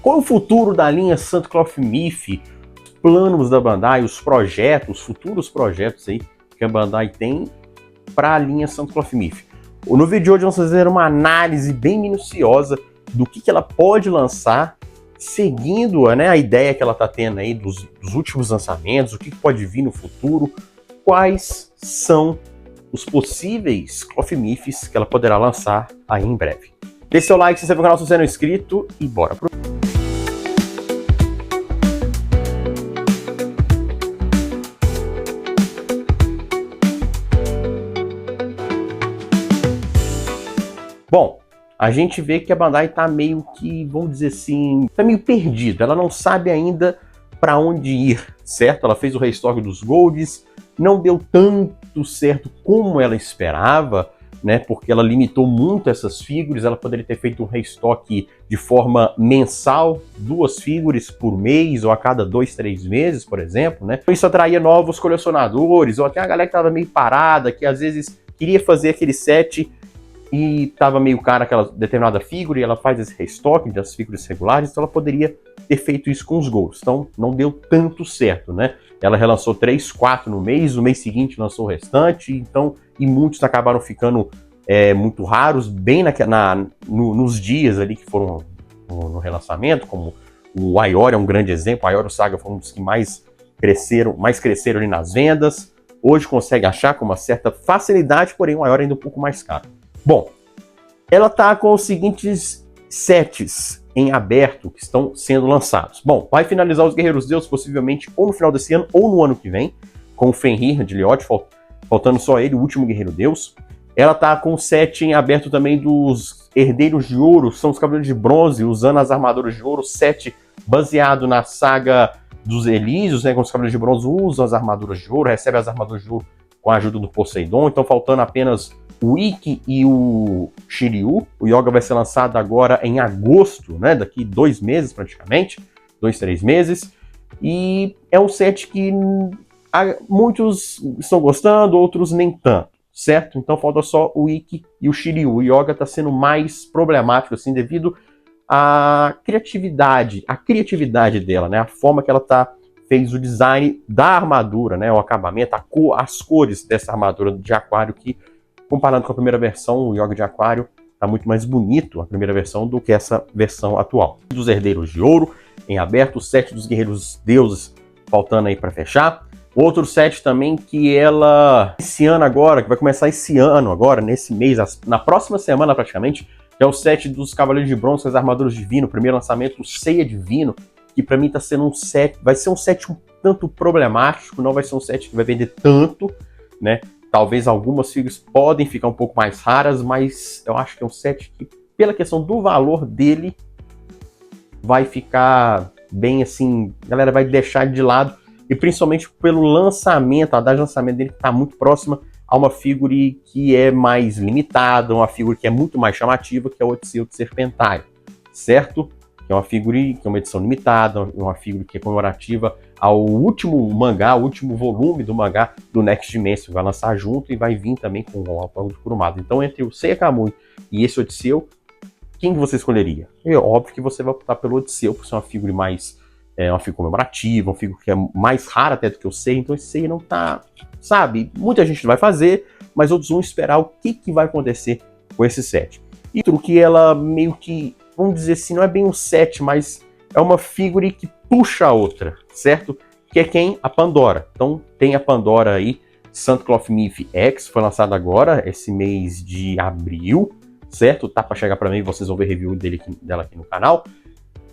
Qual é o futuro da linha Santa Cloth Myth? Planos da Bandai, os projetos, futuros projetos aí que a Bandai tem para a linha Santa Cloth Myth. No vídeo de hoje vamos fazer uma análise bem minuciosa do que ela pode lançar, seguindo, né, a ideia que ela está tendo aí dos últimos lançamentos, o que pode vir no futuro, quais são os possíveis Cloth Myths que ela poderá lançar aí em breve. Deixe seu like, se inscreva no canal se você não é inscrito e bora pro... Bom, a gente vê que a Bandai tá meio que, vamos dizer assim, tá meio perdida. Ela não sabe ainda para onde ir, certo? Ela fez o restock dos Golds, não deu tanto certo como ela esperava, né? Porque ela limitou muito essas figuras. Ela poderia ter feito um restock de forma mensal, 2 figuras por mês ou a cada 2, 3 meses, por exemplo, né? Isso atraía novos colecionadores, ou até a galera que tava meio parada, que às vezes queria fazer aquele set e tava meio cara aquela determinada figura, e ela faz esse restock das figuras regulares, então ela poderia ter feito isso com os Golds. Então não deu tanto certo, né? Ela relançou 3, 4 no mês seguinte lançou o restante, então, e muitos acabaram ficando muito raros, bem nos dias ali que foram no relançamento, como o Aiora é um grande exemplo. O Aiora Saga foi um dos que mais cresceram ali nas vendas. Hoje consegue achar com uma certa facilidade, porém o Aiora ainda um pouco mais caro. Bom, ela tá com os seguintes sets em aberto que estão sendo lançados. Bom, vai finalizar os Guerreiros Deus possivelmente ou no final desse ano ou no ano que vem, com o Fenrir de Leoth, faltando só ele, o último Guerreiro Deus. Ela tá com o set em aberto também dos Herdeiros de Ouro, são os Cavaleiros de Bronze, usando as armaduras de ouro, set baseado na saga dos Elísios, né, com os Cavaleiros de Bronze usam as armaduras de ouro, recebe as armaduras de ouro com a ajuda do Poseidon, então faltando apenas o Ikki e o Shiryu. O Yoga vai ser lançado agora em agosto, né? Daqui 2 meses praticamente, 2, 3 meses. E é um set que muitos estão gostando, outros nem tanto, certo? Então falta só o Ikki e o Shiryu. O Yoga está sendo mais problemático assim devido à criatividade dela, né? A forma que ela fez o design da armadura, né? O acabamento, as cores dessa armadura de aquário que, comparando com a primeira versão, o Yoga de Aquário está muito mais bonito, a primeira versão, do que essa versão atual. Dos Herdeiros de Ouro em aberto, o set dos Guerreiros Deuses faltando aí para fechar. Outro set também que esse ano agora, que vai começar esse ano agora, nesse mês, na próxima semana praticamente, é o set dos Cavaleiros de Bronze com as armaduras divino, o primeiro lançamento, o Ceia Divino, que para mim está sendo um set, vai ser um set um tanto problemático, não vai ser um set que vai vender tanto, né? Talvez algumas figuras podem ficar um pouco mais raras, mas eu acho que é um set que, pela questão do valor dele, vai ficar bem assim, a galera vai deixar de lado, e principalmente pelo lançamento, a data de lançamento dele que está muito próxima a uma figura que é mais limitada, uma figura que é muito mais chamativa, que é o Odisseu de Serpentário, certo? Que é uma figura que é uma edição limitada, uma figura que é comemorativa ao último mangá, o último volume do mangá do Next Dimension, vai lançar junto e vai vir também com o Alpão de Kurumada. Então, entre o Seiya Kamui e esse Odisseu, quem você escolheria? É óbvio que você vai optar pelo Odisseu, por ser uma figura mais, uma figura comemorativa, uma figura que é mais rara até do que o Seiya, então esse Seiya não tá, sabe, muita gente vai fazer, mas outros vão esperar o que vai acontecer com esse set. E tudo que ela meio que, vamos dizer assim, não é bem um set, mas é uma figura que puxa a outra, certo? Que é quem? A Pandora. Então tem a Pandora aí, Santa Cloth Myth X, foi lançado agora, esse mês de abril, certo? Tá para chegar para mim, vocês vão ver review dela aqui no canal.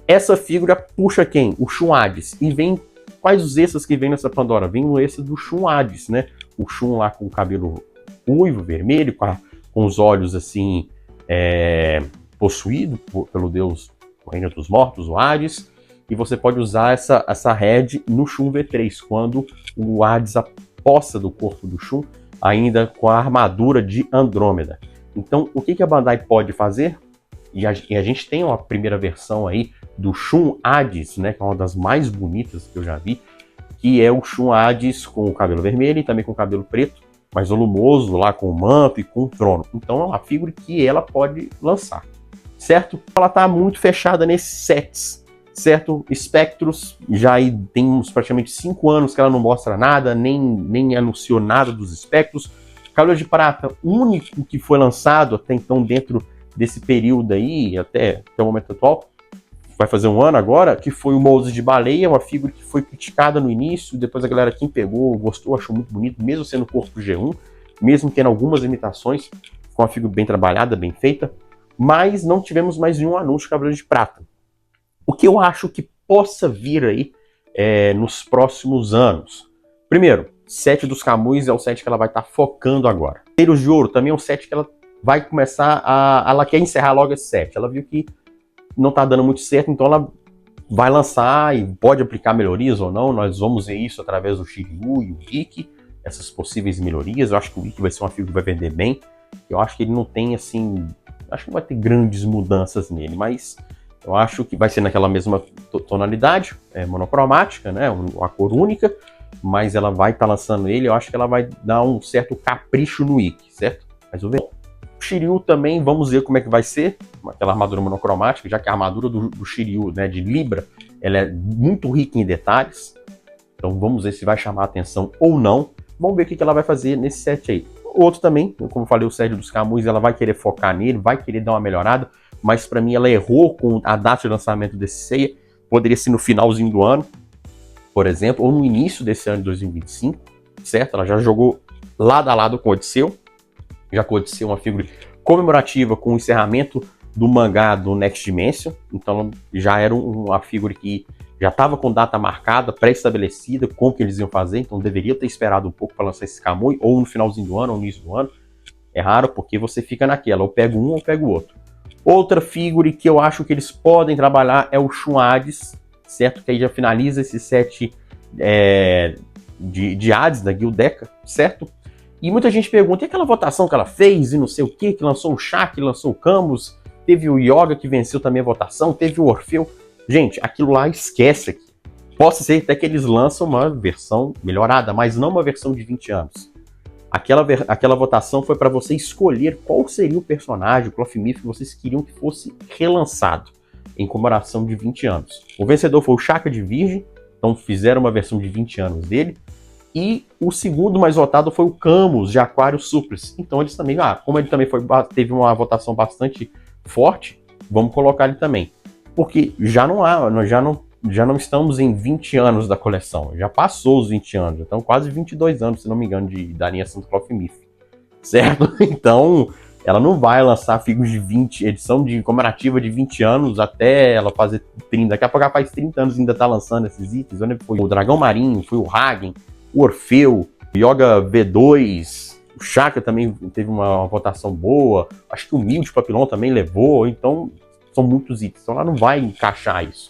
Essa figura puxa quem? O Shun Hades. E vem, quais os extras que vem nessa Pandora? Vem o extra do Shun Hades, né? O Shun lá com o cabelo ruivo, vermelho, com os olhos assim, possuído pelo deus do reino dos mortos, o Hades, e você pode usar essa head no Shun V3, quando o Hades aposta do corpo do Shun, ainda com a armadura de Andrômeda. Então, o que a Bandai pode fazer? E a gente tem uma primeira versão aí do Shun Hades, né, que é uma das mais bonitas que eu já vi, que é o Shun Hades com o cabelo vermelho e também com o cabelo preto, mais volumoso, lá com o manto e com o trono. Então é uma figura que ela pode lançar, certo? Ela tá muito fechada nesses sets, certo? Spectros, já aí tem uns praticamente 5 anos que ela não mostra nada, nem anunciou nada dos Spectros. Cavaleiro de Prata, único que foi lançado até então dentro desse período aí, até o momento atual, vai fazer um ano agora, que foi o Moses de Baleia, uma figura que foi criticada no início, depois a galera quem pegou, gostou, achou muito bonito, mesmo sendo corpo G1, mesmo tendo algumas limitações, com uma figura bem trabalhada, bem feita, mas não tivemos mais nenhum anúncio de Cavaleiro de Prata. O que eu acho que possa vir aí nos próximos anos. Primeiro, set dos Camus é o set que ela vai estar focando agora. Guerreiros de Ouro também é um set que ela vai começar ela quer encerrar logo esse set. Ela viu que não está dando muito certo, então ela vai lançar e pode aplicar melhorias ou não. Nós vamos ver isso através do Shiryu e o Ikki, essas possíveis melhorias. Eu acho que o Ikki vai ser uma figura que vai vender bem. Eu acho que ele não tem, assim... Acho que não vai ter grandes mudanças nele, mas eu acho que vai ser naquela mesma tonalidade, monocromática, né? Uma cor única, mas ela vai estar lançando ele. Eu acho que ela vai dar um certo capricho no Ikki, certo? Mas vamos ver. O Shiryu também, vamos ver como é que vai ser, aquela armadura monocromática, já que a armadura do Shiryu, né, de Libra, ela é muito rica em detalhes. Então vamos ver se vai chamar a atenção ou não. Vamos ver o que ela vai fazer nesse set aí. O outro também, como eu falei, o Sérgio dos Camus, ela vai querer focar nele, vai querer dar uma melhorada, mas para mim ela errou com a data de lançamento desse Seiya. Poderia ser no finalzinho do ano, por exemplo, ou no início desse ano de 2025, certo? Ela já jogou lado a lado com o Odisseu, já com o Odisseu uma figura comemorativa com o encerramento do mangá do Next Dimension, então já era uma figura que já estava com data marcada, pré-estabelecida, como que eles iam fazer, então deveria ter esperado um pouco para lançar esse Kamui, ou no finalzinho do ano, ou no início do ano. É raro porque você fica naquela, ou pega um ou pega o outro. Outra figura que eu acho que eles podem trabalhar é o Shun Hades, certo? Que aí já finaliza esse set de Hades, da Guildeca, certo? E muita gente pergunta, e aquela votação que ela fez, e não sei o que lançou o Shaq, lançou o Camus, teve o Yoga que venceu também a votação, teve o Orfeu. Gente, aquilo lá esquece aqui. Pode ser até que eles lançam uma versão melhorada, mas não uma versão de 20 anos. Aquela votação foi para você escolher qual seria o personagem, o Cloth Myth que vocês queriam que fosse relançado em comemoração de 20 anos. O vencedor foi o Shaka de Virgem, então fizeram uma versão de 20 anos dele. E o segundo mais votado foi o Camus, de Aquário Surplus. Então eles também, como ele também teve uma votação bastante forte, vamos colocar ele também. Porque nós já não estamos em 20 anos da coleção, já passou os 20 anos, então quase 22 anos, se não me engano, da linha Santo Cloth Myth, certo? Então, ela não vai lançar figuras de 20, edição de comemorativa de 20 anos até ela fazer 30, daqui a pouco ela faz 30 anos e ainda tá lançando esses itens, onde foi o Dragão Marinho, foi o Hagen, o Orfeu, o Yoga V2, o Shaka também teve uma votação boa, acho que o Mild Papillon também levou, então... São muitos itens, então ela não vai encaixar isso.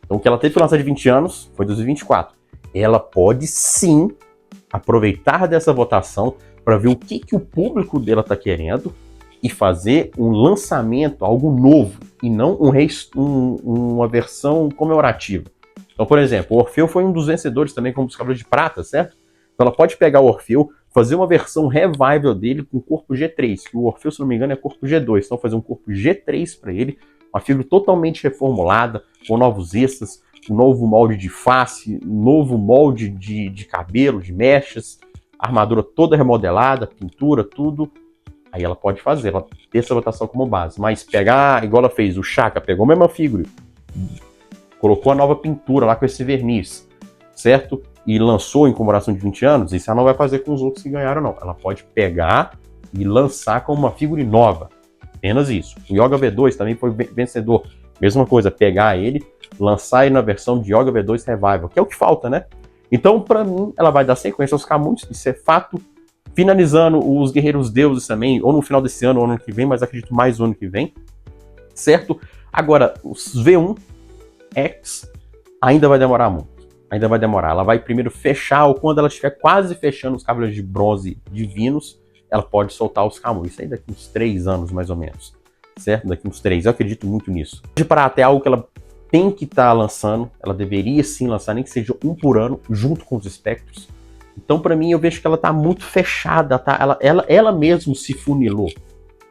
Então o que ela teve que lançar de 20 anos foi 2024. Ela pode sim aproveitar dessa votação para ver o que o público dela está querendo e fazer um lançamento, algo novo, e não uma versão comemorativa. Então, por exemplo, o Orfeu foi um dos vencedores também como dos Cavaleiros de Prata, certo? Então ela pode pegar o Orfeu, fazer uma versão revival dele com corpo G3, que o Orfeu, se não me engano, é corpo G2. Então fazer um corpo G3 para ele, uma figura totalmente reformulada, com novos extras, um novo molde de face, um novo molde de cabelo, de mechas, armadura toda remodelada, pintura, tudo. Aí ela pode fazer, ela ter essa votação como base. Mas pegar, igual ela fez, o Shaka pegou a mesma figura, colocou a nova pintura lá com esse verniz, certo? E lançou em comemoração de 20 anos, isso ela não vai fazer com os outros que ganharam, não. Ela pode pegar e lançar como uma figura nova. Apenas isso. O Yoga V2 também foi vencedor. Mesma coisa, pegar ele, lançar ele na versão de Yoga V2 Revival, que é o que falta, né? Então, pra mim, ela vai dar sequência aos Camus, isso é fato. Finalizando os Guerreiros Deuses também, ou no final desse ano, ou no ano que vem, mas acredito mais no ano que vem. Certo? Agora, os V1 X ainda vai demorar muito. Ainda vai demorar. Ela vai primeiro fechar, ou quando ela estiver quase fechando os Cavaleiros de Bronze Divinos, ela pode soltar os Camus. Isso aí daqui uns 3 anos, mais ou menos. Certo? Daqui uns 3. Eu acredito muito nisso. De Prata é algo que ela tem que estar lançando. Ela deveria sim lançar, nem que seja um por ano, junto com os Espectros. Então, para mim, eu vejo que ela está muito fechada. Tá? Ela mesmo se funilou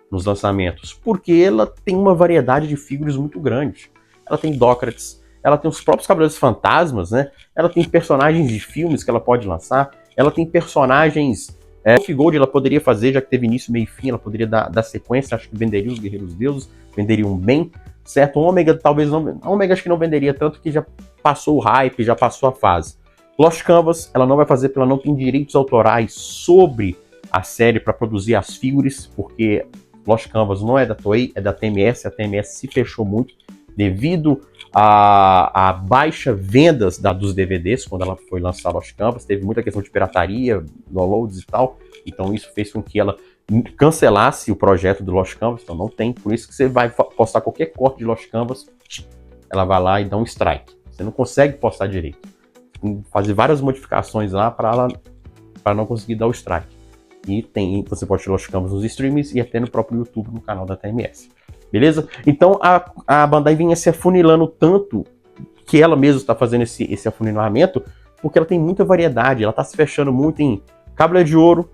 nos lançamentos. Porque ela tem uma variedade de figuras muito grande. Ela tem Dócrates, ela tem os próprios Cavaleiros Fantasmas, né? Ela tem personagens de filmes que ela pode lançar, ela tem personagens... O Gold ela poderia fazer, já que teve início, meio e fim, ela poderia dar sequência, acho que venderia os Guerreiros Deuses, venderiam bem, certo? O Ômega talvez não... A Ômega acho que não venderia tanto, que já passou o hype, já passou a fase. Lost Canvas, ela não vai fazer porque ela não tem direitos autorais sobre a série para produzir as figures, porque Lost Canvas não é da Toei, é da TMS, a TMS se fechou muito devido a baixa vendas dos DVDs, quando ela foi lançar Lost Canvas, teve muita questão de pirataria, downloads e tal, então isso fez com que ela cancelasse o projeto do Lost Canvas, então não tem, por isso que você vai postar qualquer corte de Lost Canvas, ela vai lá e dá um strike, você não consegue postar direito, tem que fazer várias modificações lá para não conseguir dar o strike, e você pode tirar Lost Canvas nos streams e até no próprio YouTube, no canal da TMS. Beleza? Então a Bandai vinha se afunilando tanto que ela mesma está fazendo esse afunilamento, porque ela tem muita variedade, ela está se fechando muito em Cavaleiro de Ouro,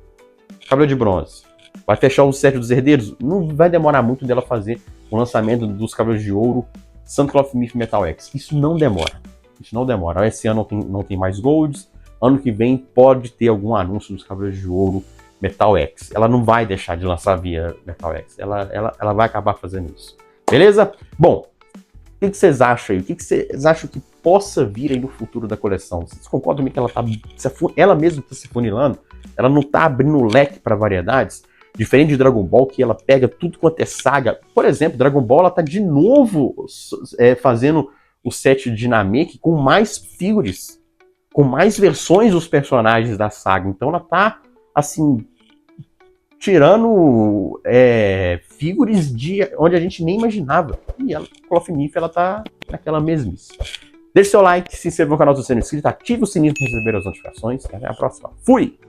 Cavaleiro de Bronze. Vai fechar o set dos Herdeiros? Não vai demorar muito dela fazer o lançamento dos Cavaleiros de Ouro, Sun Cloth Myth Metal X. Isso não demora. Isso não demora. Esse ano não tem mais Golds, ano que vem pode ter algum anúncio dos Cavaleiros de Ouro Metal X. Ela não vai deixar de lançar via Metal X. Ela vai acabar fazendo isso. Beleza? Bom, o que vocês acham aí? O que vocês acham que possa vir aí no futuro da coleção? Vocês concordam comigo que ela mesma está se funilando? Ela não está abrindo leque para variedades? Diferente de Dragon Ball, que ela pega tudo quanto é saga. Por exemplo, Dragon Ball ela está de novo fazendo o set de Namek com mais figures, com mais versões dos personagens da saga. Então ela está assim, tirando figures de onde a gente nem imaginava. E a Cloth Myth, ela tá naquela mesmice. Deixe seu like, se inscreva no canal se você não é inscrito, ative o sininho para receber as notificações. Até a próxima. Fui!